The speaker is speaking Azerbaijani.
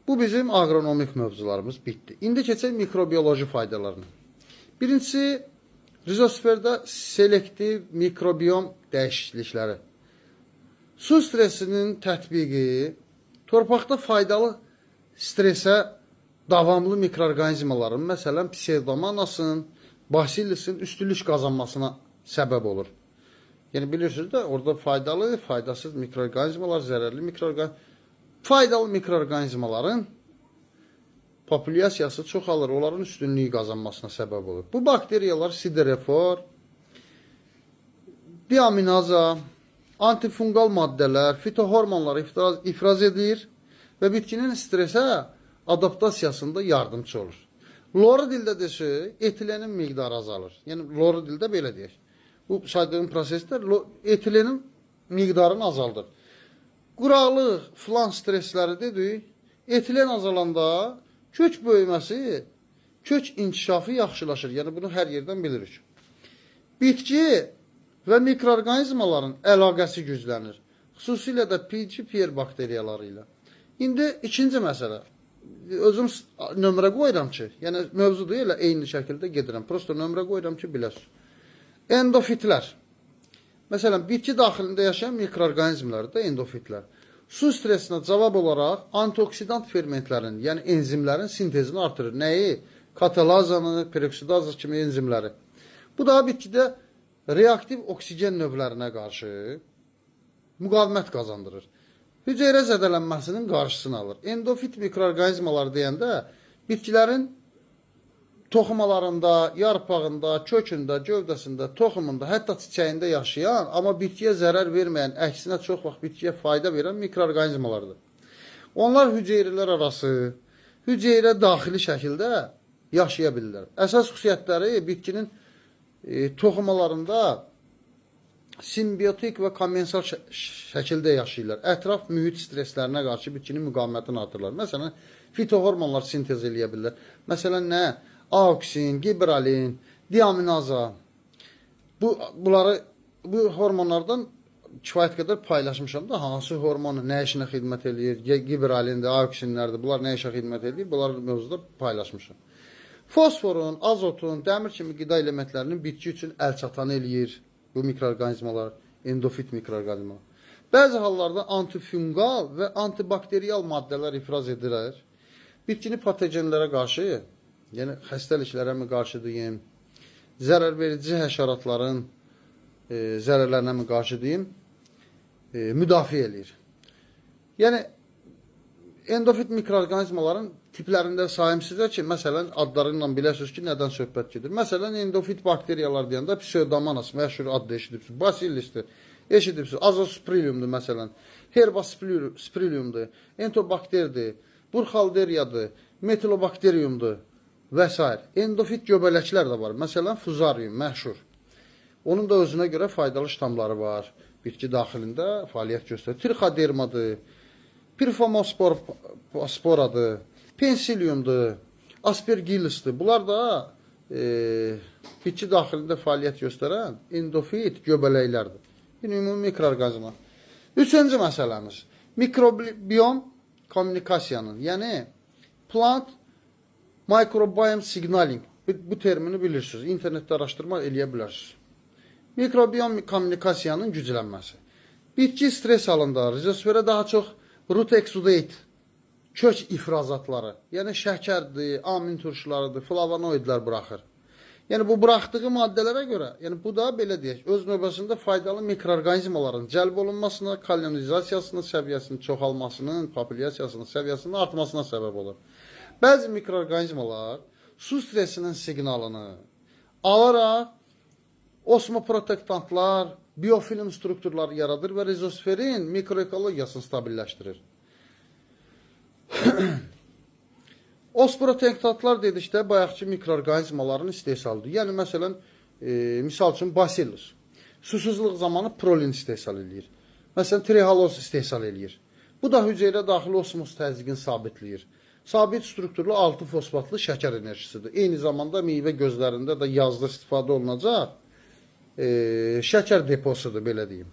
Bu bizim agronomik mövzularımız bitdi. İndi keçək mikrobiyoloji faydalarına. Birincisi, rizosferdə selektiv mikrobiyom dəyişiklikləri. Su stresinin tətbiqi, torpaqda faydalı stresə davamlı mikroorqanizmaların, məsələn, pseudomonasın, basillisin üstünlük qazanmasına səbəb olur. Yəni, bilirsiniz də, orada faydalı, faydasız mikroorqanizmalar, zərərli faydalı mikroorqanizmaların populyasiyası çoxalır, onların üstünlüyü qazanmasına səbəb olur. Bu bakteriyalar siderofor, diaminaza, antifungal maddələr, fitohormonlar ifraz edilir və bitkinin stresə adaptasiyasında yardımcı olur. Lori dildə desək, etilenin miqdarı azalır. Yəni, lori dildə belə deyək. Bu saydığım prosesdə etilenin miqdarını azaldır. Quraqlıq, filan stresləri dedik, etilen azalanda kök böyüməsi, kök inkişafı yaxşılaşır. Yəni, bunu hər yerdən bilirik. Bitki və mikroorqanizmaların əlaqəsi güclənir. Xüsusilə də PGPR bakteriyaları ilə. İndi ikinci məsələ. Özüm nömrə qoyuram ki, yəni mövzudur elə eyni şəkildə gedirəm. Prosto nömrə qoyuram ki, biləsiniz. Endofitlər. Məsələn, bitki daxilində yaşayan mikroorqanizmlər də endofitlər. Su stresinə cavab olaraq antioksidant fermentlərin, yəni enzimlərin sintezini artırır. Nəyi? Katalazanı, peroksidazı kimi enzimləri. Bu da bitkidə reaktiv oksigen növlərinə qarşı müqavimət qazandırır. Hüceyrə zədələnməsinin qarşısını alır. Endofit mikroorqanizmalar deyəndə bitkilərin toxumalarında, yarpağında, kökündə, gövdəsində, toxumunda, hətta çiçəyində yaşayan, amma bitkiyə zərər verməyən, əksinə çox vaxt bitkiyə fayda verən mikroorqanizmalardır. Onlar hüceyrələr arası, hüceyrə daxili şəkildə yaşaya bilirlər. Əsas xüsusiyyətləri bitkinin toxumalarında simbiotik və kondensal şəkildə yaşayırlar. Ətraf mühit streslərinə qarşı bitkinin müqavimətini artırırlar. Məsələn, fitohormonlar sintez eləyə bilirlər. Məsələn, nə? Auksin, gibralin, diaminaza. Bu hormonlardan kifayət qədər paylaşmışam da, hansı hormonu nə işinə xidmət edir, gibralindir, auksinlərdir, bunlar nə işə xidmət edir, bunlar mövzuda paylaşmışam. Fosforun, azotun, dəmir kimi qida elementlərinin bitki üçün əlçatan eləyir bu mikroorqanizmalar, endofit mikroorqanizmalar. Bəzi hallarda antifungal və antibakteriyal maddələr ifraz edilir. Bitkini patogenlərə qarşı, yəni xəstəliklərə mi qarşı deyim, zərər verici həşəratların zərərlərinə mi qarşı deyim, müdafiə eləyir. Yəni, endofit mikroorqanizmaların tiplərində sayım sizə ki, məsələn, adlarından biləsiniz ki, nədən söhbət gedir. Məsələn, endofit bakteriyalar deyəndə pseudomonas, məşhur adlı eşidibsiniz, basillisdir, eşidibsiniz, azospirillumdur məsələn, herbaspirillumdur, entobakterdir, burkhalteriyadır, metilobakteriumdur və s. Endofit göbələklər də var. Məsələn, fuzarium, məşhur. Onun da özünə görə faydalı ştamları var. Bitki daxilində fəaliyyət göstərir. Trichodermadır, pirfomosporadır, pensiliumdur, aspergillusdur. Bunlar da bitki daxilində fəaliyyət göstərən endofit göbələklərdir. Ümumi mikroorqanizma. Üçüncü məsələmiz. Mikrobiom kommunikasiyanın, yəni plant microbiome signaling. Bu termini bilirsiniz. İnternetdə araşdırma eləyə bilərsiniz. Mikrobiom kommunikasiyanın güclənməsi. Bitki stres halında rizosferə daha çox root exudate, kök ifrazatları, yəni şəkərdir, amin turşularıdır, flavonoidlər buraxır. Yəni, bu buraxdığı maddələrə görə, yəni bu da belə deyək, öz növbəsində faydalı mikroorqanizmaların cəlb olunmasına, kolonizasiyasının səviyyəsinin çoxalmasının, populyasiyasının səviyyəsinin artmasına səbəb olur. Bəzi mikroorqanizmalar su stresinin siqnalını alaraq osmoprotektantlar, biofilm strukturları yaradır və rizosferin mikroekologiyasını stabilləşdirir. Osprotektantlar dedikdə bayaqki mikroorqanizmaların istehsalıdır. Yəni, məsələn, misal üçün basillus. Susuzluq zamanı prolin istehsal edir. Məsələn, trihaloz istehsal edir. Bu da hüceyrə daxili osmos təzyiqini sabitləyir. Sabit strukturlu 6 fosfatlı şəkər enerjisidir. Eyni zamanda meyvə gözlərində də yazda istifadə olunacaq şəkər deposudur, belə deyim.